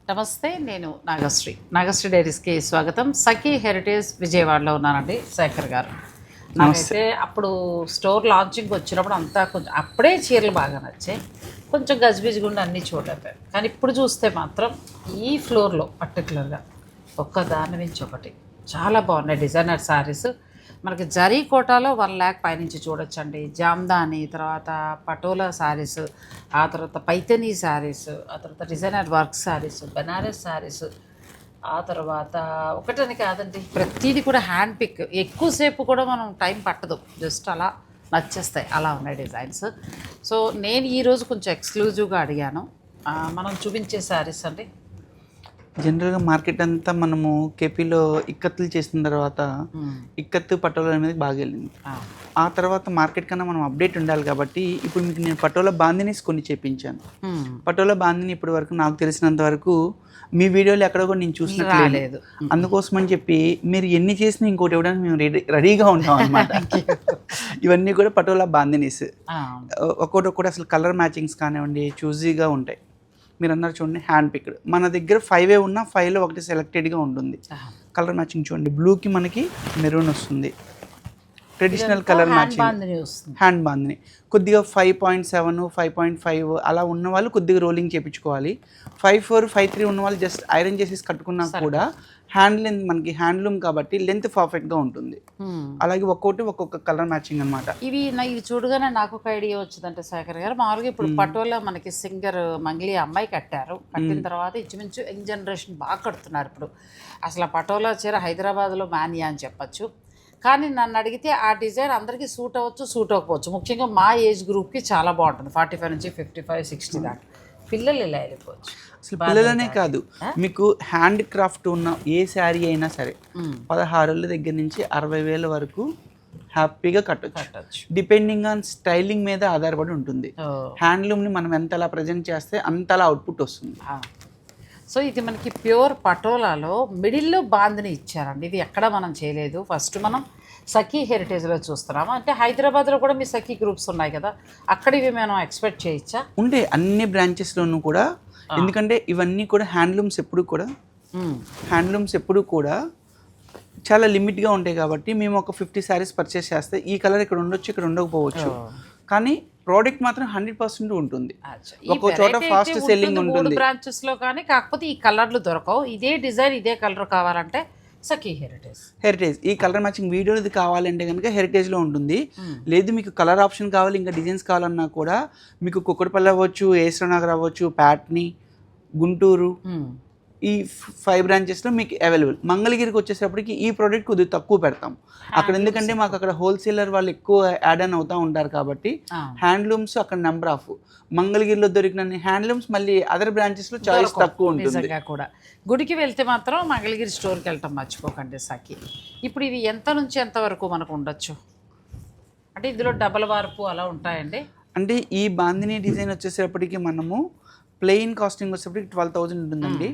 నమస్తే, నేను నాగశ్రీ డైరీస్కి స్వాగతం. సఖీ హెరిటేజ్ విజయవాడలో ఉన్నానండి. శేఖర్ గారు నాకైతే అప్పుడు స్టోర్ లాంచింగ్ వచ్చినప్పుడు అంతా కొంచెం అప్పుడే చీరలు బాగా నచ్చాయి, కొంచెం గజిబిజిగుండా అన్నీ చూడలేకపోయాను. కానీ ఇప్పుడు చూస్తే మాత్రం ఈ ఫ్లోర్లో పర్టికులర్గా ఒక్క దాని నుంచి ఒకటి చాలా బాగున్నాయి డిజైనర్ శారీస్. మనకి జరీ కోటాలో 1 lakh పైనుంచి చూడొచ్చండి. జామ్దాని, తర్వాత పటోలా శారీస్, ఆ తర్వాత పైతనీ శారీస్, ఆ తర్వాత డిజైనర్ వర్క్ శారీస్, బెనారస్ శారీస్, ఆ తర్వాత ఒకటని కాదండి, ప్రతిదీ కూడా హ్యాండ్ పిక్. ఎక్కువసేపు కూడా మనం టైం పట్టదు, జస్ట్ అలా నచ్చేస్తాయి, అలా ఉన్నాయి డిజైన్స్. సో నేను ఈరోజు కొంచెం ఎక్స్క్లూజివ్గా అడిగాను. మనం చూపించే శారీస్ అండి. జనరల్గా మార్కెట్ అంతా మనము కేపీలో ఇక్కత్తులు చేసిన తర్వాత ఇక్కత్తు పటోలా అనేది బాగా వెళ్ళింది. ఆ తర్వాత మార్కెట్ కన్నా మనం అప్డేట్ ఉండాలి కాబట్టి ఇప్పుడు మీకు నేను పటోలా బాందినీస్ కొన్ని చేపించాను. పటోలా బాందిని ఇప్పటి వరకు నాకు తెలిసినంత వరకు మీ వీడియోలు ఎక్కడ కూడా నేను చూసినట్లేదు. అందుకోసం అని చెప్పి మీరు ఎన్ని చేసినా ఇంకోటి ఇవ్వడానికి మేము రెడీగా ఉంటాం అనమాట. ఇవన్నీ కూడా పటోలా బాందినీస్. ఒక్కొక్కటి అసలు కలర్ మ్యాచింగ్స్ కానివ్వండి చూజీగా ఉంటాయి. మీరు అన్నారు చూడండి హ్యాండ్ పిక్డ్, మన దగ్గర 5 ఉన్నా 5లో ఒకటి సెలెక్టెడ్గా ఉంటుంది. కలర్ మ్యాచింగ్ చూడండి, బ్లూకి మనకి మెరూన్ వస్తుంది, traditional colour matching hand bandhani. కొద్దిగా 5.7 5.5 అలా ఉన్న వాళ్ళు కొద్దిగా రోలింగ్ చేయించుకోవాలి. 5.4 5.3 ఉన్న వాళ్ళు జస్ట్ ఐరన్ చేసేసి కట్టుకున్నా కూడా హ్యాండ్ లెంత్ మనకి హ్యాండ్లూమ్ కాబట్టి లెంత్ పర్ఫెక్ట్గా ఉంటుంది. అలాగే ఒక్కొక్క కలర్ మ్యాచింగ్ అనమాట. ఇవి చూడగానే నాకు ఒక ఐడియా వచ్చిందంటే శేఖర్ గారు, మామూలుగా ఇప్పుడు పటోలా మనకి సింగర్ మంగ్లీ అమ్మాయి కట్టారు. కట్టిన తర్వాత ఇంచుమించు యంగ్ జనరేషన్ బాగా కడుతున్నారు ఇప్పుడు. అసలు ఆ పటోలా చీర హైదరాబాద్లో మానియా అని చెప్పచ్చు. కానీ నన్ను అడిగితే ఆ డిజైన్ అందరికీ సూట్ అవ్వచ్చు, సూట్ అవ్వకపోవచ్చు. ముఖ్యంగా మా ఏజ్ గ్రూప్కి చాలా బాగుంటుంది, 45 నుంచి 55 60 దాకా. పిల్లలు ఇలా వెళ్ళిపోవచ్చు. అసలు పిల్లలనే కాదు, మీకు హ్యాండ్ క్రాఫ్ట్ ఉన్న ఏ శారీ అయినా సరే 16,000 దగ్గర నుంచి 60,000 వరకు హ్యాపీగా కట్టచ్చు. డిపెండింగ్ ఆన్ స్టైలింగ్ మీద ఆధారపడి ఉంటుంది. హ్యాండ్లూమ్ని మనం ఎంతలా ప్రజెంట్ చేస్తే అంతలా అవుట్పుట్ వస్తుంది. సో ఇది మనకి ప్యూర్ పటోలాలో మిడిల్లో బాందిని ఇచ్చారండి. ఇది ఎక్కడ మనం చేయలేదు. ఫస్ట్ మనం సఖీ హెరిటేజ్లో చూస్తున్నాము. అంటే హైదరాబాద్లో కూడా మీ సఖీ గ్రూప్స్ ఉన్నాయి కదా, అక్కడ ఇవి మనం ఎక్స్పెక్ట్ చేయొచ్చా? ఉండే అన్ని బ్రాంచెస్లోనూ కూడా, ఎందుకంటే ఇవన్నీ కూడా హ్యాండ్లూమ్స్ ఎప్పుడు కూడా చాలా లిమిట్గా ఉంటాయి కాబట్టి మేము ఒక 50 శారీస్ పర్చేస్ చేస్తే ఈ కలర్ ఇక్కడ ఉండొచ్చు, ఇక్కడ ఉండకపోవచ్చు, కానీ ప్రోడక్ట్ మాత్రం 100% ఉంటుంది. ఒక చోట ఫాస్ట్ సెల్లింగ్ ఉంటుంది బ్రాంచెస్లో, కానీ కాకపోతే ఈ కలర్లు దొరకవు. ఇదే డిజైన్ ఇదే కలర్ కావాలంటే సఖీ హెరిటేజ్ ఈ కలర్ మ్యాచింగ్ వీడియోది కావాలంటే కనుక హెరిటేజ్లో ఉంటుంది. లేదు మీకు కలర్ ఆప్షన్ కావాలి, ఇంకా డిజైన్స్ కావాలన్నా కూడా మీకు కుక్కడపల్లి అవ్వచ్చు, ఏసనగర్ అవ్వచ్చు, ప్యాట్ని, గుంటూరు, ఈ 5 బ్రాంచెస్లో మీకు అవైలబుల్. మంగళగిరికి వచ్చేటప్పటికి ఈ ప్రోడక్ట్ కొద్దిగా తక్కువ పెడతాం అక్కడ, ఎందుకంటే మాకు అక్కడ హోల్సేలర్ వాళ్ళు ఎక్కువ యాడ్ ఆన్ అవుతూ ఉంటారు కాబట్టి హ్యాండ్లూమ్స్ అక్కడ నెంబర్ ఆఫ్. మంగళగిరిలో దొరికిన హ్యాండ్లూమ్స్ మళ్ళీ అదర్ బ్రాంచెస్లో చాయిస్ తక్కువ ఉంటుంది. కూడా గుడికి వెళ్తే మాత్రం మంగళగిరి స్టోర్కి వెళ్ళటం మర్చిపోకండి సఖీ. ఇప్పుడు ఇవి ఎంత నుంచి ఎంత వరకు మనకు ఉండొచ్చు? అంటే ఇందులో డబల్ వార్పు అలా ఉంటాయండి. అంటే ఈ బాందిని డిజైన్ వచ్చేసేపటికి మనము ప్లెయిన్ కాస్టింగ్ వచ్చేప్పటికి 12,000 ఉంటుందండి.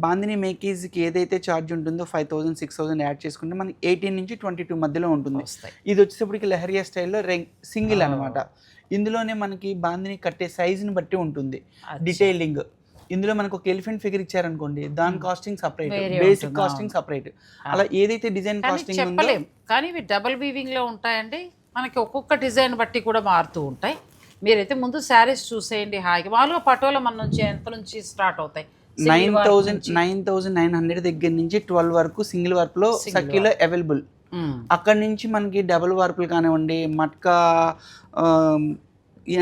బాందిని మేకీజ్కి ఏదైతే ఛార్జ్ ఉంటుందో 5,000 6,000 యాడ్ చేసుకుంటే మనకి 18 నుంచి 22 మధ్యలో ఉంటుంది. ఇది వచ్చేటప్పటికి లహరియా స్టైల్లో సింగిల్ అనమాట. ఇందులోనే మనకి బాందిని కట్టే సైజుని బట్టి ఉంటుంది డీటెయిలింగ్. ఇందులో మనకు ఒక ఎలిఫెంట్ ఫిగర్ ఇచ్చారనుకోండి, దాని casting separate, basic casting separate, అలా ఏదైతే డిజైన్ కాస్టింగ్ ఉందో. కానీ ఇవి డబల్ వీవింగ్లో ఉంటాయండి. మనకి ఒక్కొక్క డిజైన్ బట్టి కూడా మారుతూ ఉంటాయి. మీరైతే ముందు శారీస్ చూసేయండి హాయిగా. మామూలుగా పటోలా మన నుంచి ఎంత నుంచి స్టార్ట్ అవుతాయి? 9,900 దగ్గర నుంచి 12 వరకు సింగిల్ వర్క్లో సఖీలో అవైలబుల్. అక్కడ నుంచి మనకి డబుల్ వర్పులు కానివ్వండి, మట్కా,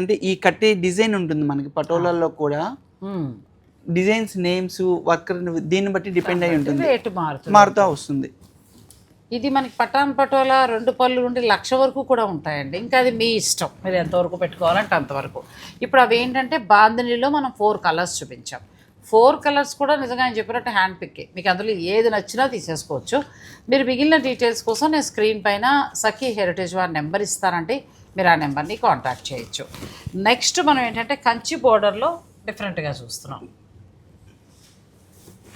అంటే ఈ కట్టే డిజైన్ ఉంటుంది మనకి పటోలాల్లో కూడా. డిజైన్స్ నేమ్స్ వర్కర్ దీన్ని బట్టి డిపెండ్ అయి ఉంటుంది, మారుతూ వస్తుంది. ఇది మనకి పటాన్ పటోలా 2 పళ్ళు నుండి 1,00,000 వరకు కూడా ఉంటాయండి. ఇంకా అది మీ ఇష్టం, మీరు ఎంతవరకు పెట్టుకోవాలంటే అంతవరకు. ఇప్పుడు అవి ఏంటంటే బాందినిలో మనం 4 కలర్స్ చూపించాం. 4 కలర్స్ కూడా నిజంగా ఆయన చెప్పినట్టు హ్యాండ్ పిక్కే. మీకు అందులో ఏది నచ్చినా తీసేసుకోవచ్చు. మీరు మిగిలిన డీటెయిల్స్ కోసం నేను స్క్రీన్ పైన సఖీ హెరిటేజ్ వారి నెంబర్ ఇస్తానండి, మీరు ఆ నెంబర్ని కాంటాక్ట్ చేయొచ్చు. నెక్స్ట్ మనం ఏంటంటే కంచి బోర్డర్లో డిఫరెంట్గా చూస్తున్నాం.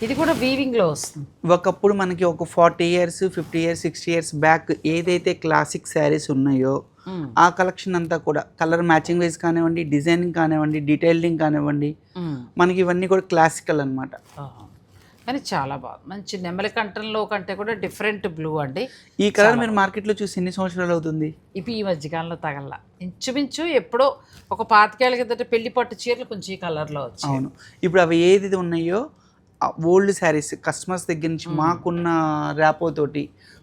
ఇది కూడా వీవింగ్లో వస్తుంది. ఒకప్పుడు మనకి ఒక 40 years 50 years 60 years బ్యాక్ ఏదైతే క్లాసిక్ శారీస్ ఉన్నాయో ఆ కలెక్షన్ అంతా కూడా కలర్ మ్యాచింగ్ వైజ్ కానివ్వండి, డిజైనింగ్ కానివ్వండి, డీటెయిలింగ్ కానివ్వండి, మనకి ఇవన్నీ కూడా క్లాసికల్ అనమాట. కానీ చాలా బాగుంది, మంచి నెమలి కంఠంలో కంటే కూడా డిఫరెంట్ బ్లూ అండి. ఈ కలర్ మీరు మార్కెట్లో చూసి ఎన్ని సంవత్సరాలు అవుతుంది? ఇప్పుడు ఈ మధ్యకాలంలో తగల, ఇంచుమించు ఎప్పుడో ఒక 25 ఏళ్ళ కిందట పెళ్లి పట్టు చీరలు కొంచెం ఈ కలర్లో వచ్చాయి. అవును, ఇప్పుడు అవి ఏది ఉన్నాయో ఓల్డ్ శారీస్ కస్టమర్స్ దగ్గర నుంచి మాకున్న ర్యాపో తోటి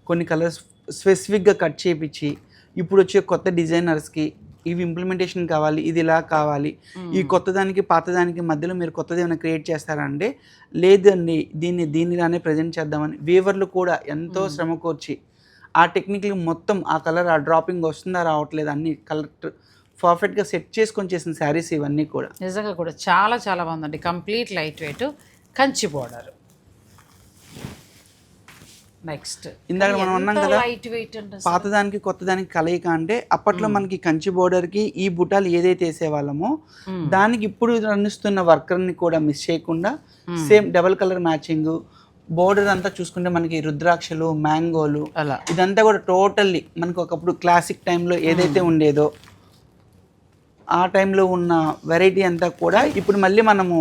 కొన్ని కలర్స్ స్పెసిఫిక్గా కట్ చేయించి ఇప్పుడు వచ్చే కొత్త డిజైనర్స్కి ఇవి ఇంప్లిమెంటేషన్ కావాలి, ఇది ఇలా కావాలి, ఈ కొత్త దానికి పాత దానికి మధ్యలో మీరు కొత్తది ఏమైనా క్రియేట్ చేస్తారంటే లేదండి దీనిలానే ప్రజెంట్ చేద్దామని వీవర్లు కూడా ఎంతో శ్రమ కోర్చి ఆ టెక్నిక్లు మొత్తం ఆ కలర్ ఆ డ్రాపింగ్ వస్తుందా రావట్లేదు అన్ని కలర్ పర్ఫెక్ట్గా సెట్ చేసుకొని చేసిన శారీస్ ఇవన్నీ కూడా నిజంగా కూడా చాలా చాలా బాగుందండి. Complete light weight Kanchi border. Next ఇందాక మనం అన్నాం కదా లైట్ వెయిట్ అంటే పాతదానికి కొత్త దానికి కలయిక అంటే అప్పట్లో మనకి కంచి బోర్డర్కి ఈ బుటాలు ఏదైతే వేసేవాళ్ళమో దానికి ఇప్పుడు రన్నిస్తున్న వర్కర్ని కూడా మిస్ చేయకుండా same double colour matching border అంతా చూసుకుంటే మనకి రుద్రాక్షలు, మ్యాంగోలు అలా ఇదంతా కూడా టోటల్లీ మనకు ఒకప్పుడు క్లాసిక్ టైంలో ఏదైతే ఉండేదో ఆ టైంలో ఉన్న వెరైటీ అంతా కూడా ఇప్పుడు మళ్ళీ మనము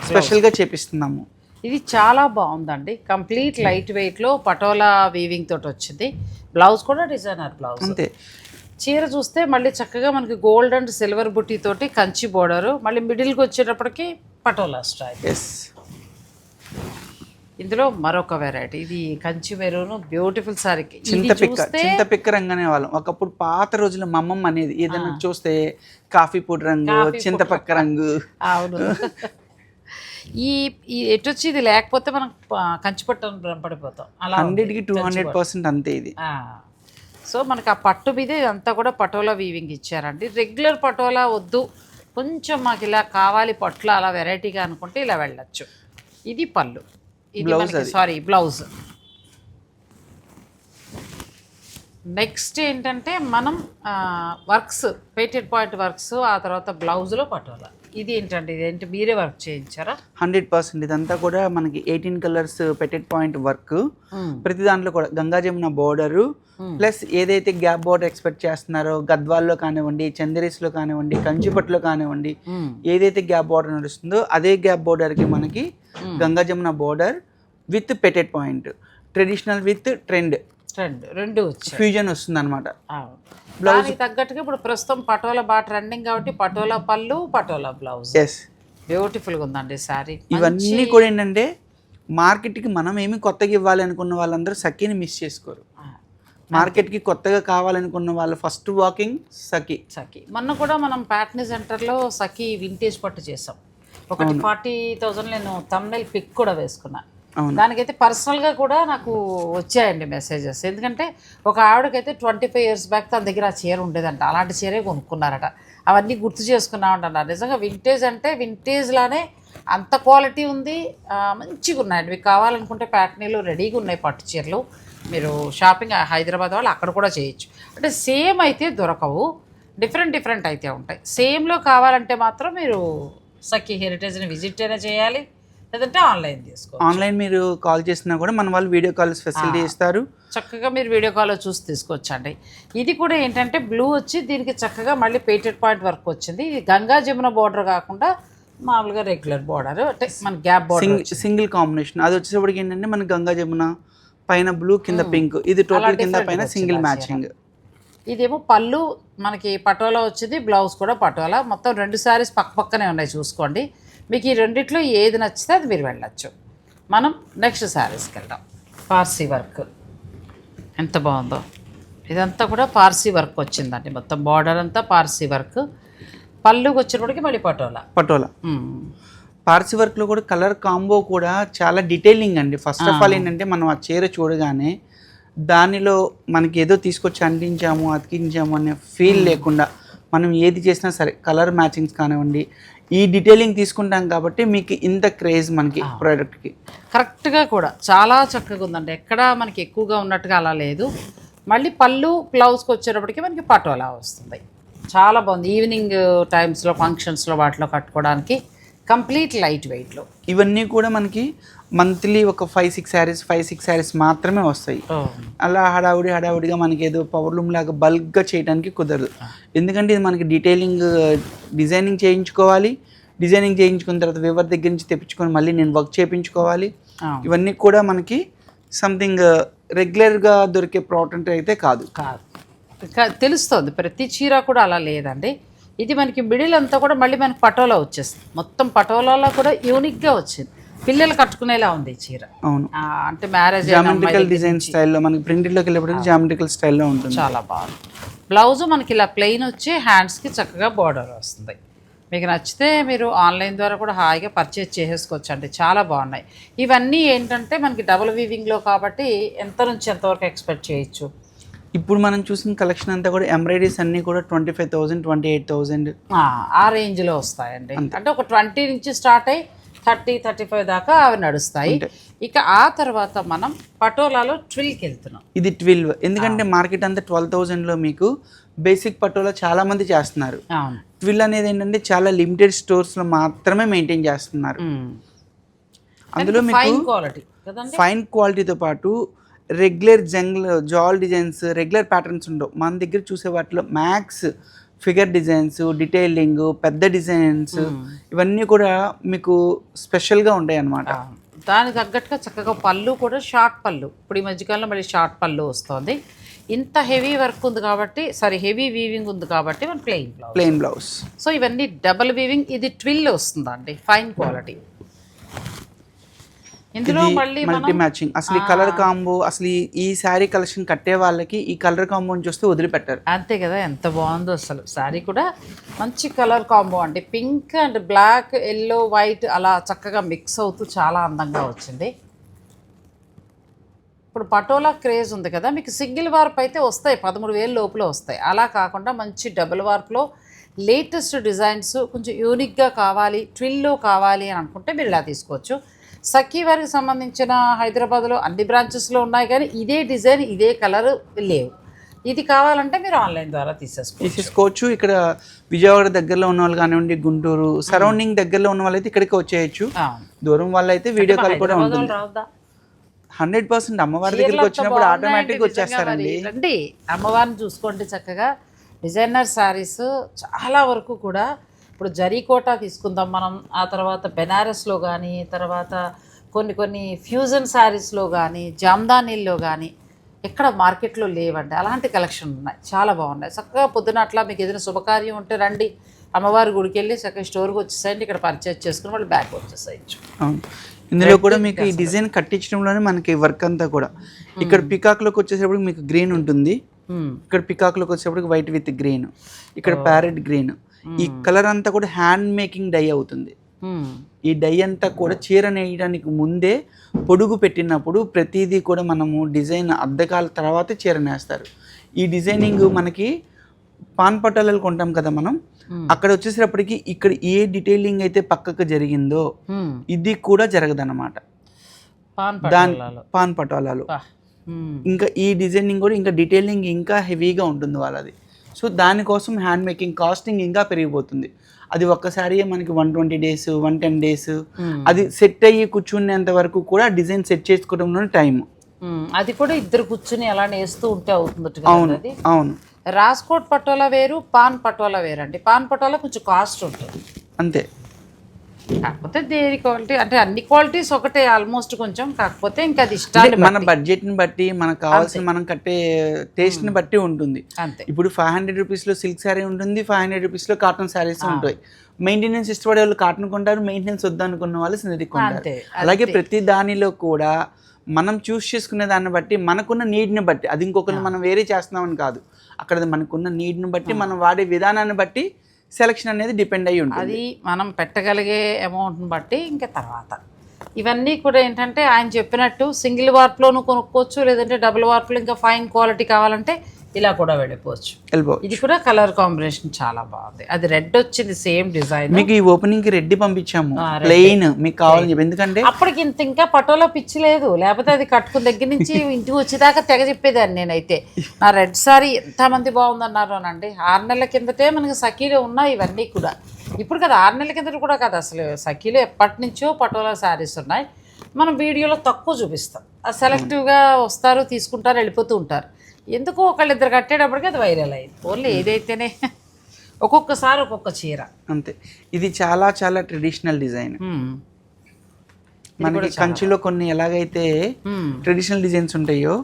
స్పెషల్గా చేపిస్తున్నాము. ఇది చాలా బాగుందండి, కంప్లీట్ లైట్ వెయిట్లో పటోలా వీవింగ్ తోటి వచ్చింది. బ్లౌజ్ కూడా డిజైనర్ బ్లౌజ్. అంతే. చీర చూస్తే మళ్ళీ చక్కగా మనకి గోల్డ్ అండ్ సిల్వర్ బుట్టి తోటి కంచి బోర్డరు, మళ్ళీ మిడిల్కి వచ్చేటప్పటికి పటోలా స్టైల్. ఎస్. ఇందులో మరొక వెరైటీ, ఇది కంచి మెరూన్ బ్యూటిఫుల్ సారీకి చింతపిక్క రంగు అనే వాళ్ళం ఒకప్పుడు పాత రోజుల్లో మా అమ్మమ్మ అనేది ఏదైనా చూస్తే కాఫీ పొడి రంగు, చింతపక్క రంగు. అవును. ఈ ఎటు వచ్చి ఇది లేకపోతే మనం కంచిపట్టు పడిపోతాం. అలా 100కి 200% అంతే ఇది. సో మనకి ఆ పట్టు మీద ఇదంతా కూడా పటోలా వీవింగ్ ఇచ్చారండి. రెగ్యులర్ పటోలా వద్దు, కొంచెం మాకు ఇలా కావాలి పట్టులో అలా వెరైటీగా అనుకుంటే ఇలా వెళ్ళచ్చు. ఇది పళ్ళు, ఇది సారీ బ్లౌజ్. నెక్స్ట్ ఏంటంటే మనం వర్క్స్, పేటెడ్ పాయింట్ వర్క్స్, ఆ తర్వాత బ్లౌజ్లో పటోలా. ఇది ఏంటంటే ఇదేంటి మీరే వర్క్ చేయించారా? 100%. ఇదంతా కూడా మనకి 18 కలర్స్ పెటెడ్ పాయింట్ వర్క్. ప్రతి దాంట్లో కూడా గంగా జమున బోర్డరు ప్లస్ ఏదైతే గ్యాప్ బోర్డర్ ఎక్స్పెక్ట్ చేస్తున్నారో గద్వాల్లో కానివ్వండి, చందరీస్లో కానివ్వండి, కంచిపట్టులో కానివ్వండి, ఏదైతే గ్యాప్ బోర్డర్ నడుస్తుందో అదే గ్యాప్ బోర్డర్కి మనకి గంగా జమున బోర్డర్ విత్ పెటెడ్ పాయింట్, ట్రెడిషనల్ విత్ ట్రెండ్ రెండు ఫ్యూజన్ వస్తుంది అనమాట. బ్లౌజ్ తగ్గట్టుగా ఇప్పుడు ప్రస్తుతం పటోలా బాగా ట్రెండింగ్ కాబట్టి పటోలా పళ్ళు, పటోలా బ్లౌజ్. ఎస్, బ్యూటిఫుల్గా ఉందండి శారీ. ఇవన్నీ కూడా ఏంటంటే మార్కెట్కి మనం ఏమి కొత్తగా ఇవ్వాలి అనుకున్న వాళ్ళందరూ సఖీని మిస్ చేసుకోరు. మార్కెట్కి కొత్తగా కావాలనుకున్న వాళ్ళ ఫస్ట్ వాకింగ్ సఖీ. మొన్న కూడా మనం ప్యాట్నీ సెంటర్లో సఖీ వింటేజ్ పట్టు చేసాం. ఒకటి 40,000 నేను థంబ్నెయిల్ పిక్ కూడా వేసుకున్నా. దానికైతే పర్సనల్గా కూడా నాకు వచ్చాయండి మెసేజెస్. ఎందుకంటే ఒక ఆవిడకైతే 25 years బ్యాక్ తన దగ్గర ఆ చీర ఉండేదంట, అలాంటి చీరే కొనుక్కున్నారట. అవన్నీ గుర్తు చేసుకున్నామంటున్నారు. నిజంగా వింటేజ్ అంటే వింటేజ్లానే అంత క్వాలిటీ ఉంది, మంచిగా ఉన్నాయండి. మీకు కావాలనుకుంటే ప్యాట్నీలో రెడీగా ఉన్నాయి పట్టు చీరలు. మీరు షాపింగ్ హైదరాబాద్ వాళ్ళు అక్కడ కూడా చేయొచ్చు. అంటే సేమ్ అయితే దొరకవు, డిఫరెంట్ అయితే ఉంటాయి. సేమ్లో కావాలంటే మాత్రం మీరు సఖీ హెరిటేజ్ని విజిట్ అయినా చేయాలి, లేదంటే ఆన్లైన్ తీసుకోవాలి. ఆన్లైన్ మీరు కాల్ చేసినా కూడా మన వాళ్ళు వీడియో కాల్స్ ఫెసిలిటీ ఇస్తారు. చక్కగా మీరు వీడియో కాల్లో చూసి తీసుకోవచ్చండి. ఇది కూడా ఏంటంటే బ్లూ వచ్చి దీనికి చక్కగా మళ్ళీ పేటెడ్ పాయింట్ వర్క్ వచ్చింది. ఇది గంగా జమున బోర్డర్ కాకుండా మామూలుగా రెగ్యులర్ బోర్డర్, అంటే మన గ్యాప్ బోర్డర్ సింగిల్ కాంబినేషన్. అది వచ్చేసరికి ఏంటంటే మన గంగా జమున పైన బ్లూ కింద పింక్, ఇది టోటల్ కింద పైన సింగిల్ మ్యాచింగ్. ఇదేమో పళ్ళు మనకి పటోలా వచ్చింది, బ్లౌజ్ కూడా పటోలా. మొత్తం 2 శారీస్ పక్కనే ఉన్నాయి చూసుకోండి. మీకు ఈ రెండిట్లో ఏది నచ్చితే అది మీరు వెళ్ళచ్చు. మనం నెక్స్ట్ శారీస్కి వెళ్దాం. పార్సీ వర్క్ ఎంత బాగుందో, ఇదంతా కూడా పార్సీ వర్క్ వచ్చిందండి. మొత్తం బార్డర్ అంతా పార్సీ వర్క్. పళ్ళుకి వచ్చినప్పటికీ మళ్ళీ పటోలా. పార్సీ వర్క్లో కూడా కలర్ కాంబో కూడా చాలా డీటెయిలింగ్ అండి. ఫస్ట్ ఆఫ్ ఆల్ ఏంటంటే మనం ఆ చీర చూడగానే దానిలో మనకి ఏదో తీసుకొచ్చి అంటించాము, అతికించాము అనే ఫీల్ లేకుండా మనం ఏది చేసినా సరే కలర్ మ్యాచింగ్స్ కానివ్వండి, ఈ డీటెయిలింగ్ తీసుకుంటాం కాబట్టి మీకు ఇంత క్రేజ్ మనకి ప్రోడక్ట్కి. కరెక్ట్గా కూడా చాలా చక్కగా ఉందండి, ఎక్కడా మనకి ఎక్కువగా ఉన్నట్టుగా అలా లేదు. మళ్ళీ పళ్ళు బ్లౌజ్కి వచ్చేటప్పటికి మనకి పటోలా వస్తుంది. చాలా బాగుంది. ఈవినింగ్ టైమ్స్లో ఫంక్షన్స్లో వాటిలో కట్టుకోవడానికి కంప్లీట్ లైట్ వెయిట్లో. ఇవన్నీ కూడా మనకి మంత్లీ ఒక 5-6 శారీస్ మాత్రమే వస్తాయి. అలా హడావుడిగా మనకి ఏదో పవర్ లూమ్ లాగా బల్క్గా చేయడానికి కుదరదు. ఎందుకంటే ఇది మనకి డిజైనింగ్ చేయించుకోవాలి. డిజైనింగ్ చేయించుకున్న తర్వాత వివర్ దగ్గర నుంచి తెప్పించుకొని మళ్ళీ నేను వర్క్ చేయించుకోవాలి. ఇవన్నీ కూడా మనకి సంథింగ్ రెగ్యులర్గా దొరికే ప్రోడక్ట్ అయితే కాదు. తెలుస్తుంది. ప్రతి చీర కూడా అలా లేదండి. ఇది మనకి మిడిల్ అంతా కూడా మళ్ళీ మనకి పటోలా వచ్చేస్తుంది. మొత్తం పటోలాలో కూడా యూనిక్గా వచ్చింది. పిల్లలు కట్టుకునేలా ఉంది ఈ చీర. అవును, అంటే మ్యారేజ్ జామెట్రికల్ డిజైన్ స్టైల్లో మనకి ప్రింటెడ్లోకి వెళ్ళేప్పటికి జామెట్రికల్ స్టైల్లో ఉంటుంది. చాలా బాగుంది. బ్లౌజ్ మనకి ఇలా ప్లెయిన్ వచ్చి హ్యాండ్స్కి చక్కగా బార్డర్ వస్తుంది. మీకు నచ్చితే మీరు ఆన్లైన్ ద్వారా కూడా హాయిగా పర్చేజ్ చేసేసుకోవచ్చు అండి. చాలా బాగున్నాయి. ఇవన్నీ ఏంటంటే మనకి డబుల్ వీవింగ్లో కాబట్టి ఎంత నుంచి ఎంతవరకు ఎక్స్పెక్ట్ చేయొచ్చు? ఇప్పుడు మనం చూసిన కలెక్షన్ అంతా కూడా ఎంబ్రాయిడరీస్ అన్నీ కూడా 25,000, 28,000 ఆ రేంజ్లో వస్తాయండి. అంటే ఒక 20 నుంచి స్టార్ట్ అయ్యి 30-35 దాకా అవి నడుస్తాయి. ఇక ఆ తర్వాత మనం పటోలాలో 12కి వెళ్తున్నాం. ఇది 12, ఎందుకంటే మార్కెట్ అంతా 12,000లో మీకు బేసిక్ పటోలా చాలా మంది చేస్తున్నారు. 12 అనేది ఏంటంటే చాలా లిమిటెడ్ స్టోర్స్లో మాత్రమే మెయింటైన్ చేస్తున్నారు. అందులో మీకు ఫైన్ క్వాలిటీతో పాటు రెగ్యులర్ జాల్ డిజైన్స్, రెగ్యులర్ ప్యాటర్న్స్ ఉండవు. మన దగ్గర చూసే వాటిలో మ్యాక్స్ ఫిగర్ డిజైన్స్, డీటెయిలింగ్, పెద్ద డిజైన్స్ ఇవన్నీ కూడా మీకు స్పెషల్గా ఉంటాయి అన్నమాట. దానికి తగ్గట్టుగా చక్కగా పళ్ళు కూడా షార్ట్ పళ్ళు. ఇప్పుడు ఈ మధ్యకాలంలో మళ్ళీ షార్ట్ పళ్ళు వస్తుంది. ఇంత హెవీ వర్క్ ఉంది కాబట్టి, హెవీ వీవింగ్ ఉంది కాబట్టి మన ప్లెయిన్ బ్లౌజ్. సో ఇవన్నీ డబుల్ వీవింగ్. ఇది 12 వస్తుందండి, ఫైన్ క్వాలిటీ. ఇందులో మళ్ళీ మల్టీ మ్యాచింగ్. అసలు ఈ కలర్ కాంబో, అసలు ఈ శారీ కలెక్షన్ కట్టే వాళ్ళకి ఈ కలర్ కాంబో చూస్తే వదిలిపెట్టారు. అంతే కదా, ఎంత బాగుందో అసలు. శారీ కూడా మంచి కలర్ కాంబో అండి. Pink and black, yellow, white అలా చక్కగా మిక్స్ అవుతూ చాలా అందంగా వచ్చింది. ఇప్పుడు పటోలా క్రేజ్ ఉంది కదా, మీకు సింగిల్ వార్ప్ అయితే వస్తాయి 13,000 లోపల వస్తాయి. అలా కాకుండా మంచి డబుల్ వార్ప్లో లేటెస్ట్ డిజైన్స్ కొంచెం యూనిక్గా కావాలి, ట్విల్లో కావాలి అని అనుకుంటే మీరు ఇలా తీసుకోవచ్చు. సఖీ వారికి సంబంధించిన హైదరాబాద్లో అన్ని బ్రాంచెస్లో ఉన్నాయి, కానీ ఇదే డిజైన్ ఇదే కలర్ లేవు. ఇది కావాలంటే మీరు ఆన్లైన్ ద్వారా తీసేసుకోవచ్చు. ఇక్కడ విజయవాడ దగ్గరలో ఉన్న వాళ్ళు కానివ్వండి, గుంటూరు సరౌండింగ్ దగ్గరలో ఉన్న వాళ్ళైతే ఇక్కడికి వచ్చేయచ్చు. దూరం వాళ్ళు అయితే వీడియో కాల్ కూడా ఉంటుంది. 100% అమ్మవారి దగ్గరికి వచ్చినప్పుడు ఆటోమేటిక్గా వచ్చేస్తారండి. రండి, అమ్మవారిని చూసుకోండి చక్కగా. డిజైనర్ శారీస్ చాలా వరకు కూడా ఇప్పుడు జరీకోట తీసుకుందాం మనం, ఆ తర్వాత బెనారస్లో కానీ, తర్వాత కొన్ని ఫ్యూజన్ శారీస్లో కానీ, జామ్దానీల్లో కానీ ఎక్కడ మార్కెట్లో లేవండి. అలాంటి కలెక్షన్ ఉన్నాయి, చాలా బాగున్నాయి. చక్కగా పొద్దున అట్లా మీకు ఏదైనా శుభకార్యం ఉంటే రండి, అమ్మవారి గుడికి వెళ్ళి చక్కగా స్టోర్కి వచ్చేసేయండి, ఇక్కడ పర్చేజ్ చేసుకుని వాళ్ళు బ్యాక్ వచ్చేసేయచ్చు. ఇందులో కూడా మీకు ఈ డిజైన్ కట్టించడంలోనే మనకి వర్క్ అంతా కూడా ఇక్కడ పికాక్లోకి వచ్చేసేపటికి మీకు గ్రీన్ ఉంటుంది, ఇక్కడ పికాక్లోకి వచ్చేటప్పటికి వైట్ విత్ గ్రీన్, ఇక్కడ ప్యారెట్ గ్రీన్. ఈ కలర్ అంతా కూడా హ్యాండ్ మేకింగ్ డై అవుతుంది. ఈ డై అంతా కూడా చీర నేయడానికి ముందే పొడుగు పెట్టినప్పుడు ప్రతిదీ కూడా మనము డిజైన్ అద్దకాల తర్వాత చీర నేస్తారు. ఈ డిజైనింగ్ మనకి పాన్ పట్టాలలో కొంటాం కదా మనం, అక్కడ వచ్చేసేటప్పటికి ఇక్కడ ఏ డీటెయిలింగ్ అయితే పక్కకు జరిగిందో ఇది కూడా జరగదన్నమాట పాన్ పటాలలో. ఇంకా ఈ డిజైనింగ్ కూడా ఇంకా డీటెయిలింగ్ ఇంకా హెవీగా ఉంటుంది వాళ్ళది. సో దానికోసం హ్యాండ్ మేకింగ్ కాస్టింగ్ ఇంకా పెరిగిపోతుంది. అది ఒక్కసారి మనకి 120 days 110 days అది సెట్ అయ్యి కూర్చునేంత వరకు కూడా డిజైన్ సెట్ చేసుకోవడంలో టైం. అది కూడా ఇద్దరు కూర్చుని అలా నేస్తూ ఉంటే అవుతుంది. అవును, రాజ్కోట్ పటోలా వేరు, పాన్ పటోలా వేరు అండి. పాన్ పటోలా కొంచెం కాస్ట్ ఉంటుంది అంతే. కాకపోతే దేని క్వాలిటీ అంటే అన్ని క్వాలిటీస్ ఒకటే ఆల్మోస్ట్ కొంచెం, కాకపోతే ఇంకా అది ఇష్టాన్ని మన బడ్జెట్ని బట్టి మనకు కావాల్సిన మనం కట్టే టేస్ట్ని బట్టి ఉంటుంది. అంతే. ఇప్పుడు 500 రూపీస్లో సిల్క్ శారీ ఉంటుంది, 500 రూపీస్లో కాటన్ శారీస్ ఉంటాయి. మెయింటెనెన్స్ ఇష్టపడే వాళ్ళు కాటన్ కొంటారు, మెయింటెనెన్స్ వద్దనుకున్న వాళ్ళు సింథటిక్ కొంటారు. అలాగే ప్రతి దానిలో కూడా మనం చూస్ చేసుకునే దాన్ని బట్టి మనకున్న నీడ్ని బట్టి, అది ఇంకొకరిని మనం వేరే చేస్తున్నామని కాదు, అక్కడ మనకున్న నీడ్ని బట్టి మనం వాడే విధానాన్ని బట్టి సెలక్షన్ అనేది డిపెండ్ అయ్యి ఉంటుంది. అది మనం పెట్టగలిగే అమౌంట్ని బట్టి ఇంకా తర్వాత ఇవన్నీ కూడా ఏంటంటే ఆయన చెప్పినట్టు సింగిల్ వార్ప్లోనూ కొనుక్కోవచ్చు, లేదంటే డబుల్ వార్ప్లో ఇంకా ఫైన్ క్వాలిటీ కావాలంటే ఇలా కూడా వెళ్ళిపోవచ్చు. ఇది కూడా కలర్ కాంబినేషన్ చాలా బాగుంది. అది రెడ్ వచ్చింది సేమ్ డిజైన్. మీకు ఈ ఓపెనింగ్ కి రెడ్ పంపించాము, ప్లెయిన్ మీకు కావాలని చెప్పి. ఎందుకంటే అప్పటికి ఇంకా పటోలా పిచ్చి లేదు, లేకపోతే అది కట్టుకున్న దగ్గర నుంచి ఇంటికి వచ్చేదాకా తెగ చెప్పేదాన్ని నేనైతే. నా రెడ్ సారీ ఎంతమంది బాగుందన్నారు అనండి. 6 నెలల కిందటే మనకి సఖీలో ఉన్నాయి ఇవన్నీ కూడా. ఇప్పుడు కదా 6 నెలల కింద కూడా కదా అసలు సఖీలో ఎప్పటి నుంచో పటోలా శారీస్ ఉన్నాయి. మనం వీడియోలో తక్కువ చూపిస్తాం, సెలెక్టివ్గా వస్తారు, తీసుకుంటారు, వెళ్ళిపోతూ ఉంటారు. ఎందుకు ఒకళ్ళిద్దరు కట్టేటప్పటికి అది వైరల్ అయింది. ఓన్లీ ఏదైతేనే ఒక్కొక్కసారి ఒక్కొక్క చీర అంతే. ఇది చాలా చాలా ట్రెడిషనల్ డిజైన్. మనకి కంచిలో కొన్ని ఎలాగైతే ట్రెడిషనల్ డిజైన్స్ ఉంటాయో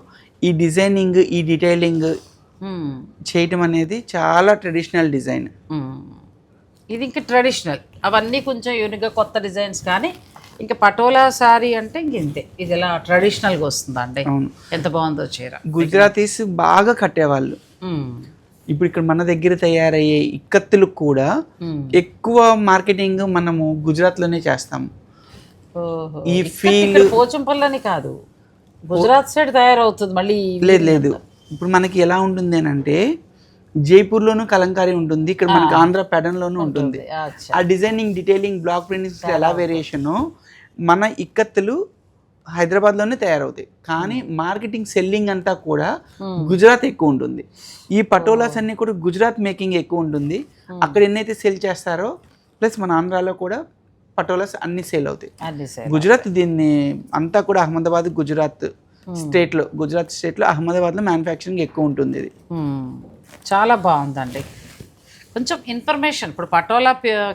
ఈ డిజైనింగ్, ఈ డీటెయిలింగ్ చేయటం అనేది చాలా ట్రెడిషనల్ డిజైన్. ఇది ఇంకా ట్రెడిషనల్, అవన్నీ కొంచెం యూనిక్గా కొత్త డిజైన్స్. కానీ ఇంకా పటోలా శారీ అంటే ఇంక ఇంతే, ఇది ఇలా ట్రెడిషనల్గా వస్తుందండి. అవును, ఎంత బాగుందో చీర. గుజరాతీస్ బాగా కట్టేవాళ్ళు. ఇప్పుడు ఇక్కడ మన దగ్గర తయారయ్యే ఇక్కత్తులు కూడా ఎక్కువ మార్కెటింగ్ మనము గుజరాత్లోనే చేస్తాము. ఈ ఫీల్ పోచంపల్లి కాదు, గుజరాత్ సైడ్ తయారవుతుంది మళ్ళీ. లేదు, ఇప్పుడు మనకి ఎలా ఉంటుంది అని అంటే జైపూర్లోనూ కలంకారీ ఉంటుంది, ఇక్కడ మనకి ఆంధ్ర ప్యాటర్న్లోనూ ఉంటుంది. ఆ డిజైనింగ్, డీటెయిలింగ్, బ్లాక్ ప్రింటింగ్స్ ఎలా వేరియేషను మన ఇక్కత్తులు హైదరాబాద్లోనే తయారవుతాయి. కానీ మార్కెటింగ్, సెల్లింగ్ అంతా కూడా గుజరాత్ ఎక్కువ ఉంటుంది. ఈ పటోలాస్ అన్ని కూడా గుజరాత్ మేకింగ్ ఎక్కువ ఉంటుంది. అక్కడ ఎన్నైతే సేల్ చేస్తారో ప్లస్ మన ఆంధ్రాలో కూడా పటోలాస్ అన్ని సేల్ అవుతాయి. గుజరాత్ దీన్ని అంతా కూడా అహ్మదాబాద్, గుజరాత్ స్టేట్లో అహ్మదాబాద్లో మ్యానుఫ్యాక్చరింగ్ ఎక్కువ ఉంటుంది. ఇది చాలా బాగుందండి. కొంచెం ఇన్ఫర్మేషన్, ఇప్పుడు పటోలా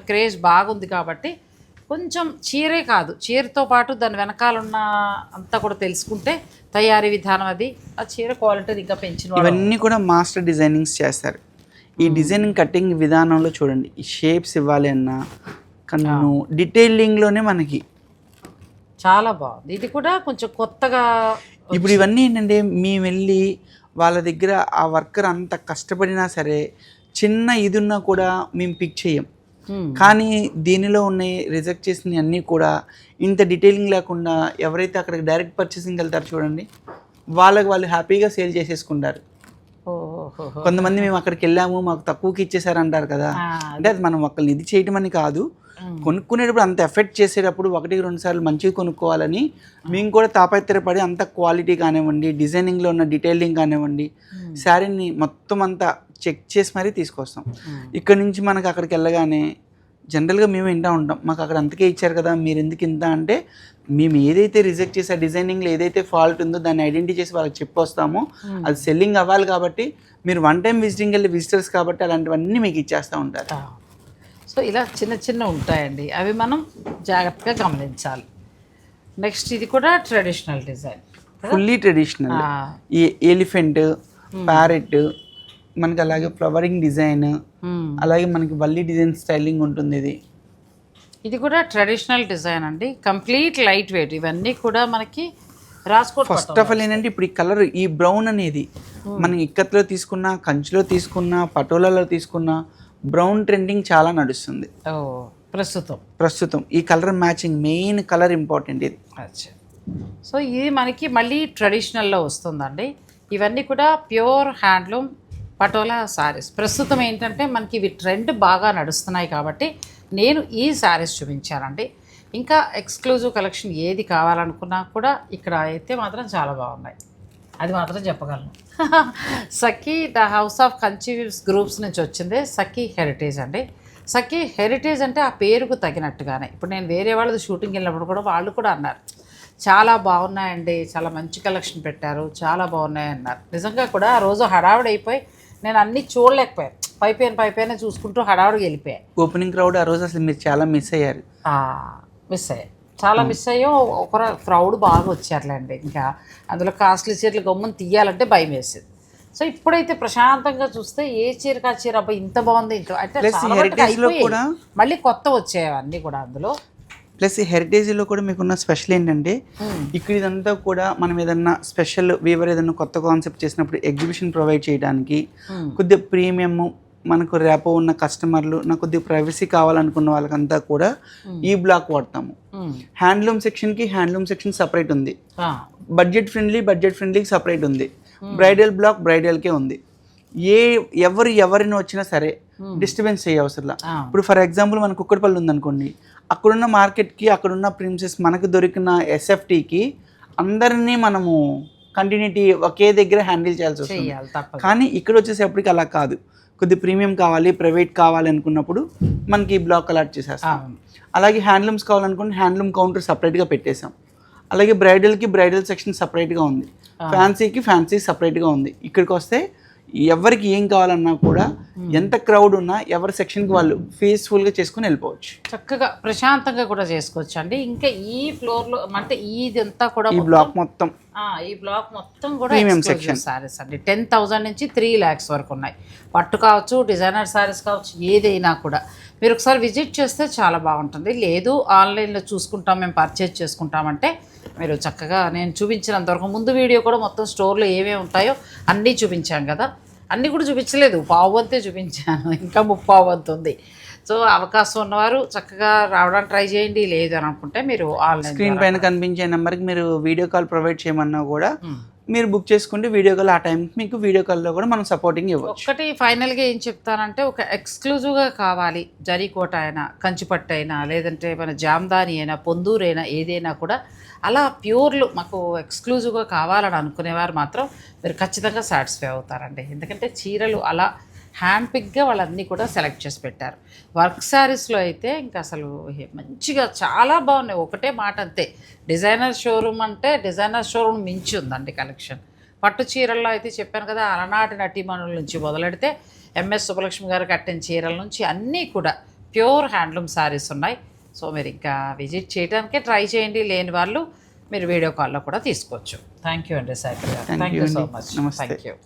క్రేజ్ బాగుంది కాబట్టి కొంచెం చీరే కాదు, చీరతో పాటు దాని వెనకాలన్న అంతా కూడా తెలుసుకుంటే తయారీ విధానం, అది ఆ చీర క్వాలిటీ ఇంకా పెంచిన. ఇవన్నీ కూడా మాస్టర్ డిజైనింగ్స్ చేస్తారు. ఈ డిజైనింగ్ కటింగ్ విధానంలో చూడండి, ఈ షేప్స్ ఇవ్వాలి అన్నా కన్ను డీటెయిలింగ్లోనే మనకి చాలా బాగుంది. ఇది కూడా కొంచెం కొత్తగా. ఇప్పుడు ఇవన్నీ ఏంటంటే మేము వెళ్ళి వాళ్ళ దగ్గర ఆ వర్కర్ అంత కష్టపడినా సరే చిన్న ఇది ఉన్నా కూడా మేము పిక్ చేయం. కానీ దీనిలో ఉన్నాయి రిజెక్ట్ చేసినవి అన్నీ కూడా ఇంత డీటెయిలింగ్ లేకుండా ఎవరైతే అక్కడికి డైరెక్ట్ పర్చేసింగ్ వెళ్తారో చూడండి, వాళ్ళు హ్యాపీగా సేల్ చేసేసుకుంటారు. కొంతమంది మేము అక్కడికి వెళ్ళాము మాకు తక్కువకి ఇచ్చేసారు అంటారు కదా. అంటే అది మనం ఒకళ్ళని ఇది చేయటం అని కాదు, కొనుక్కునేటప్పుడు అంత ఎఫెక్ట్ చేసేటప్పుడు 1-2 సార్లు మంచిగా కొనుక్కోవాలని మేము కూడా తాపత్రయపడి అంత క్వాలిటీ కానివ్వండి, డిజైనింగ్లో ఉన్న డీటెయిలింగ్ కానివ్వండి, శారీని మొత్తం అంతా చెక్ చేసి మరీ తీసుకొస్తాం. ఇక్కడ నుంచి మనకు అక్కడికి వెళ్ళగానే జనరల్గా మేము వింటూ ఉంటాం, మాకు అక్కడ అంతకే ఇచ్చారు కదా మీరు ఎందుకు ఇంత అంటే, మేము ఏదైతే రిజెక్ట్ చేసే డిజైనింగ్లో ఏదైతే ఫాల్ట్ ఉందో దాన్ని ఐడెంటిఫై చేసి వాళ్ళకి చెప్పొస్తామో అది సెల్లింగ్ అవ్వాలి కాబట్టి మీరు వన్ టైం విజిటింగ్ వెళ్ళి విజిటర్స్ కాబట్టి అలాంటివన్నీ మీకు ఇచ్చేస్తూ ఉంటారు. సో ఇలా చిన్న చిన్న ఉంటాయండి, అవి మనం జాగ్రత్తగా గమనించాలి. నెక్స్ట్ ఇది కూడా ట్రెడిషనల్ డిజైన్, ఫుల్లీ ట్రెడిషనల్. ఈ ఎలిఫెంట్, ప్యారెట్, మనకి అలాగే ఫ్లవరింగ్ డిజైన్, అలాగే మనకి వల్లి డిజైన్ స్టైలింగ్ ఉంటుంది. ఇది కూడా ట్రెడిషనల్ డిజైన్ అండి, కంప్లీట్ లైట్ వెయిట్. ఇవన్నీ కూడా మనకి రాజ్కోట్. ఫస్ట్ ఆఫ్ ఆల్ ఏంటంటే ఇప్పుడు ఈ కలర్, ఈ బ్రౌన్ అనేది మనం ఇక్కత్లో తీసుకున్నా, కంచిలో తీసుకున్నా, పటోలాలో తీసుకున్నా బ్రౌన్ ట్రెండింగ్ చాలా నడుస్తుంది ప్రస్తుతం. ఈ colour matching, main colour important ఇది. సో ఇది మనకి మళ్ళీ ట్రెడిషనల్లో వస్తుందండి. ఇవన్నీ కూడా ప్యూర్ హ్యాండ్లూమ్ పటోలా శారీస్. ప్రస్తుతం ఏంటంటే మనకి ఇవి ట్రెండ్ బాగా నడుస్తున్నాయి కాబట్టి నేను ఈ శారీస్ చూపించానండి. ఇంకా ఎక్స్క్లూజివ్ కలెక్షన్ ఏది కావాలనుకున్నా కూడా ఇక్కడ అయితే మాత్రం చాలా బాగున్నాయి, అది మాత్రం చెప్పగలను. Sakhi the house of Kanchi groups నుంచి వచ్చింది సఖీ హెరిటేజ్ అండి. సఖీ హెరిటేజ్ అంటే ఆ పేరుకు తగినట్టుగానే, ఇప్పుడు నేను వేరే వాళ్ళది షూటింగ్ వెళ్ళినప్పుడు కూడా వాళ్ళు కూడా అన్నారు చాలా బాగున్నాయండి, చాలా మంచి కలెక్షన్ పెట్టారు, చాలా బాగున్నాయి అన్నారు. నిజంగా కూడా ఆ రోజు హడావుడి అయిపోయి నేను అన్నీ చూడలేకపోయాను, పైపైన చూసుకుంటూ హడావుడికి వెళ్ళిపోయాను. ఓపెనింగ్ క్రౌడ్ ఆ రోజు అసలు మీరు చాలా మిస్ అయ్యారు. చాలా మిస్ అయ్యాం. ఒక క్రౌడ్ బాగా వచ్చారులేండి. ఇంకా అందులో కాస్ట్లీ చీరలు గమ్మున తీయాలంటే భయం వేసేది. సో ఇప్పుడైతే ప్రశాంతంగా చూస్తే ఏ చీరకు ఆ చీర అబ్బాయి ఇంత బాగుంది, ఇంకా అంటే మళ్ళీ కొత్త వచ్చాయి అన్నీ కూడా అందులో. ప్లస్ ఈ హెరిటేజ్లో కూడా మీకున్న స్పెషల్ ఏంటంటే ఇక్కడ ఇదంతా కూడా మనం ఏదన్నా స్పెషల్ వీవర్ ఏదన్నా కొత్త కాన్సెప్ట్ చేసినప్పుడు ఎగ్జిబిషన్ ప్రొవైడ్ చేయడానికి కొద్దిగా ప్రీమియం, మనకు ర్యాపో ఉన్న కస్టమర్లు, నాకు కొద్దిగా ప్రైవసీ కావాలనుకున్న వాళ్ళకంతా కూడా ఈ బ్లాక్ వాడతాము. హ్యాండ్లూమ్ సెక్షన్కి హ్యాండ్లూమ్ సెక్షన్ సపరేట్ ఉంది, బడ్జెట్ ఫ్రెండ్లీకి సపరేట్ ఉంది, బ్రైడల్ బ్లాక్ బ్రైడల్కే ఉంది. ఎవరిని వచ్చినా సరే డిస్టర్బెన్స్ చేయవసరం. ఇప్పుడు ఫర్ ఎగ్జాంపుల్ మన కుక్కడపల్లి ఉందనుకోండి, అక్కడున్న మార్కెట్కి, అక్కడున్న ప్రిన్సెస్ మనకు దొరికిన ఎస్ఎఫ్టీకి అందరినీ మనము కంటిన్యూటీ ఒకే దగ్గర హ్యాండిల్ చేయాల్సి వస్తుంది. కానీ ఇక్కడ వచ్చేసేపటికి అలా కాదు, కొద్ది ప్రీమియం కావాలి, ప్రైవేట్ కావాలి అనుకున్నప్పుడు మనకి బ్లాక్ అలాట్ చేసేస్తాం. అవును. అలాగే హ్యాండ్లూమ్స్ కావాలనుకుంటే హ్యాండ్లూమ్ కౌంటర్ సపరేట్గా పెట్టేసాం. అలాగే బ్రైడల్కి బ్రైడల్ సెక్షన్ సపరేట్గా ఉంది, ఫ్యాన్సీకి ఫ్యాన్సీ సపరేట్గా ఉంది. ఇక్కడికి వస్తే ఎవరికి ఏం కావాలన్నా కూడా ఎంత క్రౌడ్ ఉన్నా ఎవరి సెక్షన్కి వాళ్ళు పీస్ఫుల్గా చేసుకుని వెళ్ళిపోవచ్చు. చక్కగా ప్రశాంతంగా కూడా చేసుకోవచ్చు అండి. ఇంకా ఈ ఫ్లోర్లో అంటే ఇదంతా కూడా ఈ బ్లాక్ మొత్తం కూడా ఎక్స్క్లూజివ్ సారీస్ అండి. 10,000 నుంచి 3 lakhs వరకు ఉన్నాయి. పట్టు కావచ్చు, డిజైనర్ సారీస్ కావచ్చు, ఏదైనా కూడా మీరు ఒకసారి విజిట్ చేస్తే చాలా బాగుంటుంది. లేదు ఆన్లైన్లో చూసుకుంటాం, మేము పర్చేజ్ చేసుకుంటామంటే మీరు చక్కగా నేను చూపించినంతవరకు ముందు వీడియో కూడా మొత్తం స్టోర్లో ఏమేమి ఉంటాయో అన్నీ చూపించాం కదా. అన్నీ కూడా చూపించలేదు, పావువంతే చూపించాను, ఇంకా 30 ఉంది. సో అవకాశం ఉన్నవారు చక్కగా రావడానికి ట్రై చేయండి. లేదు అని అనుకుంటే మీరు ఆన్లైన్ స్క్రీన్ పైన కనిపించే నెంబర్కి మీరు వీడియో కాల్ ప్రొవైడ్ చేయమన్నా కూడా మీరు బుక్ చేసుకుంటే వీడియో కాల్ ఆ టైంకి మీకు వీడియో కాల్లో కూడా మనం సపోర్టింగ్ ఇవ్వచ్చు. ఒకటి ఫైనల్గా ఏం చెప్తానంటే, ఒక ఎక్స్క్లూజివ్గా కావాలి, జరీకోట అయినా, కంచిపట్టు అయినా, లేదంటే మన జామ్దాని అయినా, పొందూరు అయినా, ఏదైనా కూడా అలా ప్యూర్లు మాకు ఎక్స్క్లూజివ్గా కావాలని అనుకునేవారు మాత్రం మీరు ఖచ్చితంగా సాటిస్ఫై అవుతారండి. ఎందుకంటే చీరలు అలా హ్యాండ్ పిక్గా వాళ్ళన్నీ కూడా సెలెక్ట్ చేసి పెట్టారు. వర్క్ శారీస్లో అయితే ఇంకా అసలు మంచిగా చాలా బాగున్నాయి. ఒకటే మాట అంతే, డిజైనర్ షోరూమ్ అంటే డిజైనర్ షోరూమ్ మించి ఉందండి కలెక్షన్. పట్టు చీరల్లో అయితే చెప్పాను కదా, అలనాటి నటీమణుల నుంచి మొదలెడితే ఎంఎస్ సుబ్బలక్ష్మి గారు కట్టిన చీరల నుంచి అన్నీ కూడా ప్యూర్ హ్యాండ్లూమ్ శారీస్ ఉన్నాయి. సో మీరు ఇంకా విజిట్ చేయడానికే ట్రై చేయండి. లేని వాళ్ళు మీరు వీడియో కాల్లో కూడా తీసుకోవచ్చు. థ్యాంక్ యూ అండి శేఖర్ గారు. Thank you so much. Thank you.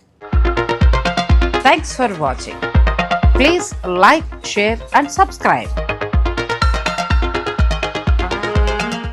Thanks for watching. Please like, share and subscribe.